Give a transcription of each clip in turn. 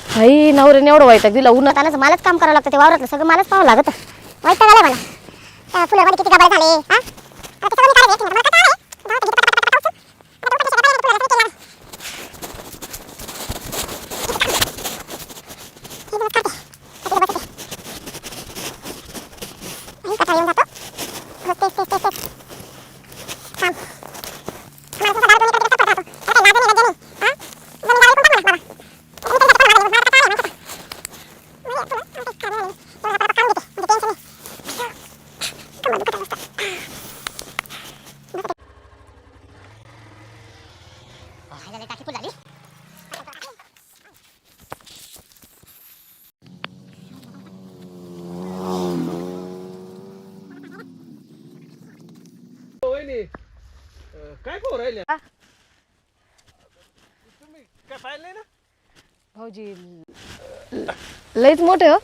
भाई नवऱ्याने एवढं वैताग दिला उन्हात आलं मलाच काम करावं लागतं ते वावरातलं सगळं मलाच पाहावं लागत वैताग आला मला त्या फुलामध्ये किती गबाळ झाले हा आता सगळं मी काढायचं मला काय आहे काय पाहू राहिले तुम्ही? काय पाहिलं नाही ना भाऊजी लईच मोठे हो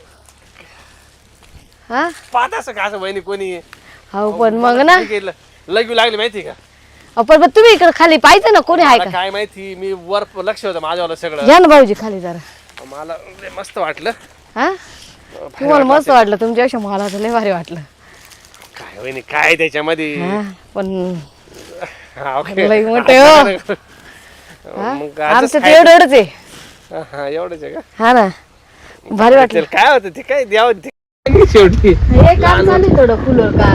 हा पाहत असं का असं वहिनी कोणी हो पण मग ना लगू लागली माहिती का पण तुम्ही इकडे खाली पाहिजे ना कोणी आहे मला का काय माहिती मी वर लक्ष होतं माझ्यावर सगळं या ना भाऊजी खाली जरा मला लय मस्त वाटलं हा तुम्हाला मस्त वाटलं तुमच्यापेक्षा मला तर लय भारी वाटलं काय वहिनी काय त्याच्यामध्ये हा पण हा, ओके. लई मोठे हो मग आमचं तर एवढंच आहे एवढंच आहे का हा ना भारी वाटलं चल, काय होतं ते काय द्यावं ते शेवटी हे काम चालू आहे थोडं फुलं का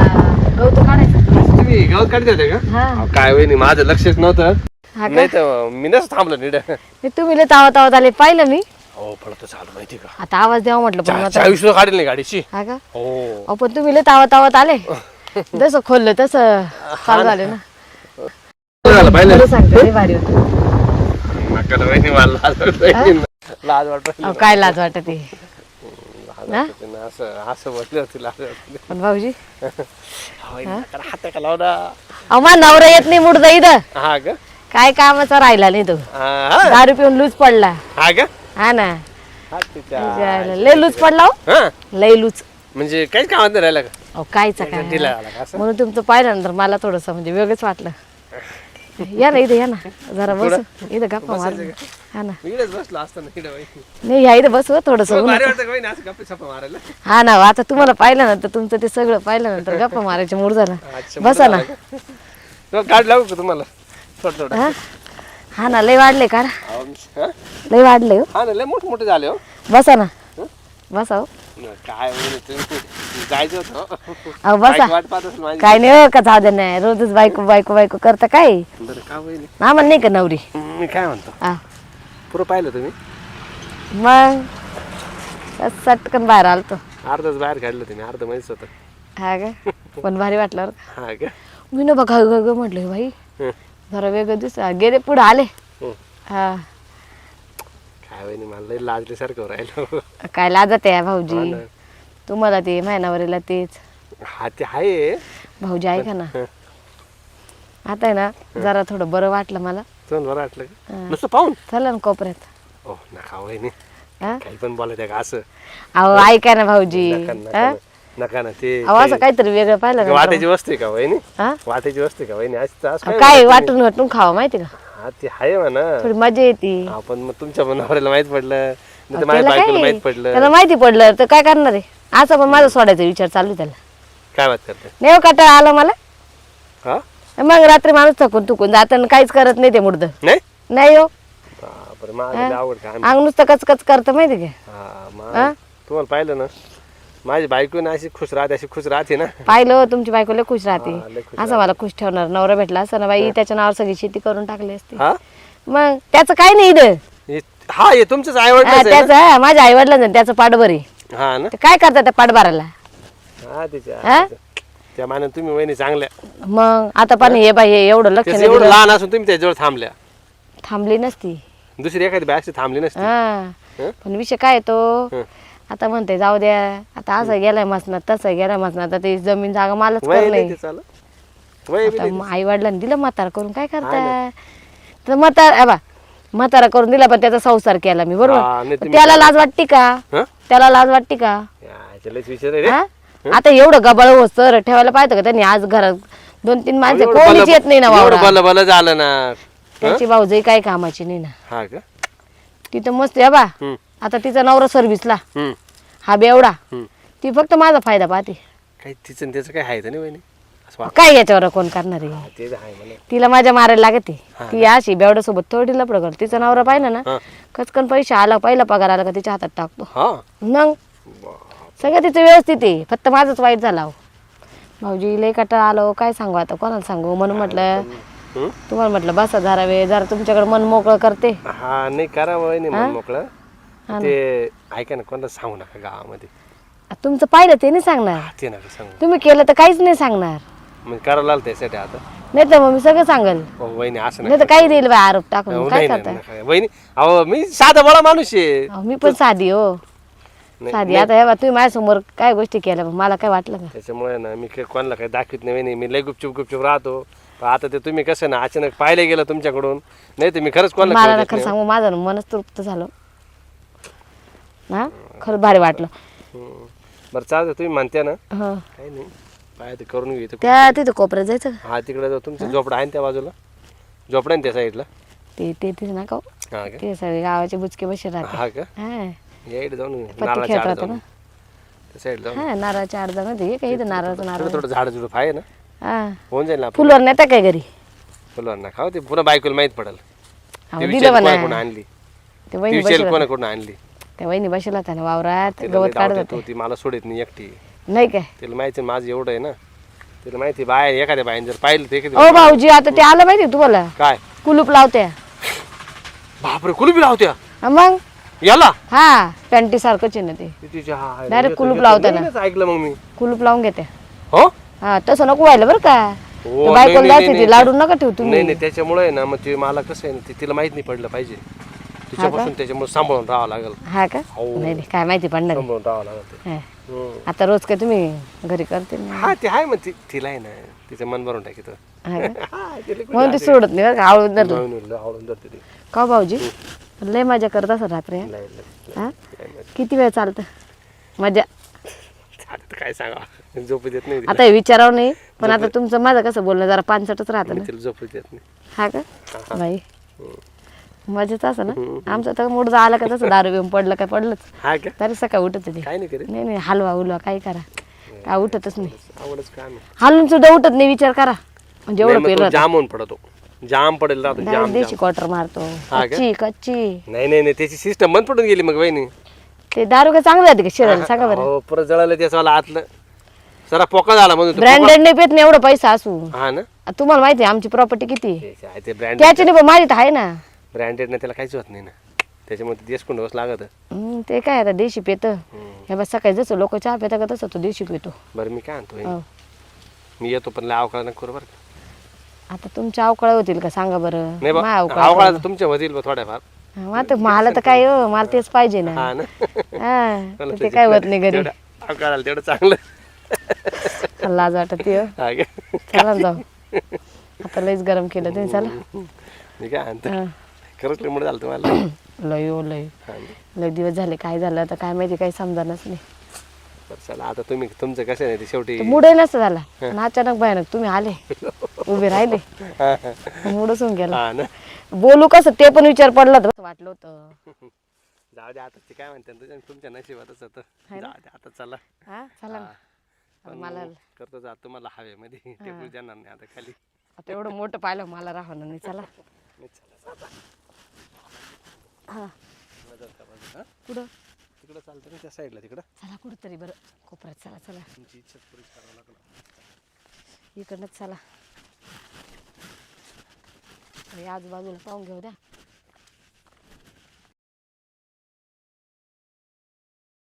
गवत काढायचं तुम्ही गावात काढते होते का हा अहो, काय वहिनी माझं लक्षच नव्हतं हा का नाही तर मी नसं थांबलो नीट हे तुम्ही लय तावत तावत आले पाहिलं मी हो पडत चालू माहिती का आता आवाज द्यावा म्हटलं पण आता 40 काढेल नाही गाडीची हा का हो पण तुम्ही लय तावत तावत आले जसं खोललं तसं चालू झाले ना पाहिलं खरं सांगते लय भारी होतं नका वहिनी मला लाज वाटत लाज वाटत अहो, काय लाज वाटत आहे असं असं बसले होते लाज वाटत पण भाऊजी हात का लावला अहो माझा नवरा येत नाही मुडदा इथं हा का काय कामाचा राहिला नाही तो हा दारू पिऊन लूज पडला हा का हा ना हा, तिच्या- लय लूज पडला हो हा लय लूज म्हणजे काहीच कामात नाही राहिला का अहो कायचा काय ढिला आला का असं म्हणून तुमचं पाहिल्यानंतर मला थोडस म्हणजे वेगळंच वाटलं या ना इथं या ना जरा बस इथं गप्पा मार हा ना मी इकडेच बसलो असताना इकडे वहिनी. नाही या इथं बस थोडस भारी वाटतं का वहिनी असं गप्पा छप्पा मारायला हा ना आता तुम्हाला पाहिल्यानंतर तुमचं ते सगळं पाहिल्यानंतर गप्पा मारायचे मूड झाला अच्छा, बसा ना तो कार्ड लावू का तुम्हाला थोडं थोडं हा हा ना लय वाढले का हा? लय वाढले हो हा ना लय मोठे झाले हो बसा ना बसा हो काय वहिनी तुम्ही जायचं होतं अहो बसा वाट पाहत असेल माझी काय नाही हो का जाऊ दे नाही रोजच बायको बायको बायको करता काय बरं का वहिनी आम्हाला नाही का नवरी मी काय म्हणतो हा पुरं पाहिलं तुम्ही मग असं सटकन बाहेर आलतो अर्धच बाहेर काढलं तुम्ही अर्ध माहितीच होतं हा का पण भारी वाटलं बरं का. हा का मी ना बघा ग म्हटलं बाई हं. जरा वेगळं दिस गेले पुढे आले हं. हा काय वहिनी मला लय लाजल्यासारखं राहिलं काय लाजत आहे हा भाऊजी ना. तुम्हाला ते महिनावरीला तेच हा ते आहे भाऊजी ऐका ना हं. आता आहे ना जरा थोडं बरं वाटलं मला तुम्हाला बरं वाटलं का हा. नुसतं पाहून चला ना कोपऱ्यात ओ नका वहिनी हा काही पण बोलायचं का असं अहो ऐका ना भाऊजी नका हा? नका नका ना ते अहो असं काहीतरी वेगळं पाहिलं ना वाटायची वस्तू आहे का वहिनी हा वाटायची वस्तू आहे का वहिनी असं असं अहो, काय काय म्हणता तुम्ही? वाटून वाटून खावं माहिती का हा ते आहे म्हणा थोडी मजा येते आपण मग तुमच्या नवऱ्याला माहित पडलं नाही तर अहो, माझ्या त्याला बायकोला काय? माहित पडलं त्याला माहिती पडलं तर काय करणार आहे असं पण माझा सोडायचा विचार चालू आहे त्याला काय बात करते नाही हो, कंटाळा आला मला हा मग रात्री माणूस थकून जाताना काहीच करत नाही ते मुर्द नाही नाही हो बापरे माझं लय आवड का अंग नुसतं कचकच करतं माहिती का हा मग तुम्हाला पाहिलं ना माझी बायको ना अशी खुश राहते ना पाहिलं हो, तुमची बायको लय खुश राहते हा, लय खुश असं मला खुश ठेवणार नवरा भेटला असं ना बाई त्याच्या नावावर सगळी शेती करून टाकली असते हा मग त्याचं काय नाही इथं हा हे तुमचंच आवड त्याचं माझ्या आई वडिलांचं त्याचं पाठभर आहे हा ना ते काय करतात त्या पाठभाराला हा तिच्या हा? त्या मानाने तुम्ही वहिनी चांगल्या मग आता पण हे बाई हे एवढं लक्ष त्याचं नाही एवढं दिलं. लहान असून तुम्ही त्याच्यावर थांबल्या थांबली नसती दुसरी एखादी बॅग थांबली नसती हा हं? पण विषय काय तो हं. आता म्हणते जाऊ द्या आता असं गेलाय मसनात तसं गेलाय मसनात आता ते जमीन जागा मलाच वय करलंय नाही ते चालू वय बी नाही आई वडिलांनी दिलं म्हातारा करून काय करताय तर म्हातारा करून दिला पण त्याचा संसार केला मी हा, बरोबर नाही तुम्ही त्याला लाज वाटते का हं? त्याला लाज वाटते का याच्या लयच विचार आहे रे हा? आता एवढं गबाळ होत ठेवायला पाहिजे का त्यांनी आज घरात 2-3 माणसं कोणीच येत नाही ना एवढं वावरात. भलं झालं ना त्याची भाऊजाई काही कामाची नाही ना. हा का? तिथं मस्त या बा. हम्म. आता तिचा नवरा सर्व्हिसला, हम्म. हा बेवडा. हम्म. ती फक्त माझा फायदा पाहते. काही तिचं आणि त्याचं काय आहे तर नाही वहिनी असं वाटतं. काय याच्यावर कोण करणार आहे? हा, ते तर आहे मला. तिला माझ्या मारायला लागते. हा ती अशी बेवड्यासोबत थोडी लपड करते. तिचा नवरा पाहिला ना, हा. कचकन पैसे आला, पहिला पगार आला का तिच्या हातात टाकतो. हा मग सगळं तिचं व्यवस्थित आहे, फक्त माझंच वाईट झाला हो. भाऊजी लय कटाळा आलो, काय सांगू आता, कोणाला सांगू. म्हणून म्हटलं हम्म? तुम्हाला म्हटलं बसा जरा वेळ, जरा तुमच्याकडे मन मोकळं करते. हा नाही करा वहिनी मन मोकळं. हा ना. ते ऐका ना कोणाला सांगू नका गावामध्ये. तुमचं पाहिलं ते नाही सांगणार, ते नका सांगू. तुम्ही केलं तर काहीच नाही सांगणार. मग करायला लागलं त्यासाठी आता. नाही तर मग मी सगळं सांगेल. वहिनी असं नाही तर काही देईल बाई आरोप टाकून. हो, काय नाही, नाही, करताय? नका. वहिनी अहो मी साधा बळा माणूस आहे. अहो, मी पण साधी हो, नाही, साधी. नाही. आता हे बघा, तुम्ही माझ्यासमोर काय गोष्टी केल्या पण मला काय वाटलं का? त्याच्यामुळे ना मी कोणाला काही दाखवत नाही वहिनी. मी लय गुपचूप राहतो. पण आता ते तुम्ही कसं ना अचानक पाहिले गेलं तुमच्याकडून, नाही तर मी खरंच कोणाला मला कळू ना देत खरं नाही. सांगू, माझं ना मनच तृप्त झालं ना, खरं भारी वाटलं. हम्म. बरं चालतं तुम्ही म्हणत्या ना, हं. काही नाही पाय ते करून घेऊ इथं. त्या तिथं कोपऱ्यात जायचं का? हा तिकडे जाऊ. तुमचं झोपडा आहे ना त्या बाजूला, झोपडा आहे ना त्या साईडला. ते नका हो. हा का? ते सगळे गावाचे बुचके बसे राहते. हा का? हा या इकडे जाऊन पत्ते नारळाच्या खेळत आड राहतो जाऊन ना. त्या साईड जाऊन हा नारळाच्या आड जाणं ते काही इथं नारळाचं नारळ. थोडं झाड झुडप आहे ना, हा होऊन जाईल ना आपलं. फुलवर नेता काय घरी? फुलवर ना खाऊ. ते पुन्हा बायकोला माहित पडेल. अहो, ती दिलं विचार म्हणा. कोणाकडून आणली, ते ती वहिनी विचार बसला, कोणाकडून आणली. त्या वहिनी बसला होता ना वावरात, तिला गवत लई काढत डाऊट येतो, होते. ती मला सोडत नाही एकटी. नाही काय? तिला माहिती आहे माझं एवढं आहे ना. तिला माहिती आहे बाय एखाद्या बाईने जर पाहिलं ते ओ भाऊजी, आता ते आलं माहिती तुम्हाला, काय कुलूप लावत्या. बापरे कुलूपी लावत्या हा मग याला. हा पॅन्टी सारखंच आहे ना ते, ती तिच्या हा- Direct कुलूप नाही, लावताना. नाही, ऐकलं मग मी. कुलूप लावून घेत्या. हो हा तसं नको व्हायला बरं का. हो, ते नाही, बायकोला नाही, द्यायची नाही, ती लाडू नका ठेवू नाही तुम्ही. नाही त्याच्यामुळे आहे ना मग ते मला कसं आहे ना तिला माहित नाही पडलं पाहिजे. तिच्यापासून त्याच्यामुळे सांभाळून राहावं लागेल. हा का? हो. नाही नाही, काय माहिती पडणार आहे. सांभाळून राहावं लागेल ते. हा. हम्म. आता रोज काय तुम्ही घरी करते ना? हा ते आहे मग तिला आहे ना तिचं मन भरून टाकी हा का? म्हणून ते सोडत नाही बरं का, आवडून धरलं. आवडून जाते ती. का हो भाऊजी, लय मजा करत असं रात्री हा? लय- लय- हा? लय मजा. किती वेळ चालतं मजा? आता तर काय सांगा झोपू देत नाही तिला. आता हे विचारावं नाही, पण आता तुमचं माझं कसं बोलणं जरा पानसटच राहतं ना. मी तिला झोपू देत नाही. हा का बाई, मजाच असं ना. आमचं तर मूड आलं का तसं दारू बिऊन पडलं काय पडलंच, हा का? तरी सकाळी उठत ते. काय नाही करीत. नाही नाही, हलवा उलवा काही करा, काय उठतच नाही. आवडच काम आहे. हलून सुद्धा उठत नाही, विचार करा. म्हणजे नाही, एवढं मग तो पेलं जाम होऊन पडतो. जाम पडेल राहतो जाम देशी जाम. क्वार्टर मारतो. हा का? कच्ची कच्ची नाही नाही नाही त्याची सिस्टम बंद पडून गेली मग वहिनी. ते दारू काय चांगलं राहते का शरीराला सांगा बरं? हो परत जळालं त्याचं वाला आतलं जरा पोका झाला म्हणून तो ब्रँडेड नाही पेत नाही एवढं पैसा असू. पोका- हा ना तुम्हाला माहिती आहे आमची प्रॉपर्टी किती, ते आहे, ते ब्रँडेड त्याच्याने पण माझी तर आहे ना. ब्रँडेड ना त्याला काहीच होत नाही ना. त्याच्यामुळे ते देशकुंड बस लागत. ते काय आता देशी पेत. हे बस सकाळी जसं लोक चहा पेता का तसं तो देशी पेतो. बरं मी काय आणतो हो. मी येतो पण लय अवकाळ नको करू बरं का. आता तुमच्या अवकाळ होतील का सांगा बरं? नाही बा माझ्या अवकाळ अवकाळ तर तुमच्या होतील बा थोड्याफार. हा, आता मला तर काय हो, मला तेच पाहिजे ना. हा ना हा, मला तर ते काय होत नाही घरी. जेवढं अवकाळ आलं तेवढं चांगलं. लाज वाटत हो. हा का? चला ना जाऊ, आता लईच गरम केलं तुम्ही. चला मी काय आणतो हा. खरंच लय मूड झालं तुम्हाला. लय हो लय, हा ना. लय दिवस झाले, काय झालं आता काय माहिती, काही समजानच नाही. बरं चला आता तुम्ही तुमचं कसं नाही ते शेवटी मूडही नसतं झाला, पण अचानक भयानक तुम्ही आले, उभे राहिले, हा, हा. मूडच होऊन गेला. हा ना बोलू कसं ते पण विचार पडला होता, वाटलं होतं. जाऊ दे आता ते काय म्हणते तुझ्या तुमच्या नशिबातच होतं. है ना? जाऊ दे आता चला. हा चला ना. पण मला करतो जात तुम्हाला हवेमध्ये टेकू देणार नाही आता खाली. आता एवढं मोठं पाहिलं मला राहणार नाही. चला मी चला जाता. हा नजर का बाजू, हा? कुठं? तिकडं चालतं ना त्या साईडला तिकडं. चला कुठं तरी बरं कोपऱ्यात. चला चला तुमची इच्छा पुरी करावं लागलं. इकडनंच चला. हे आजूबाजूला पाहून घेऊ द्या.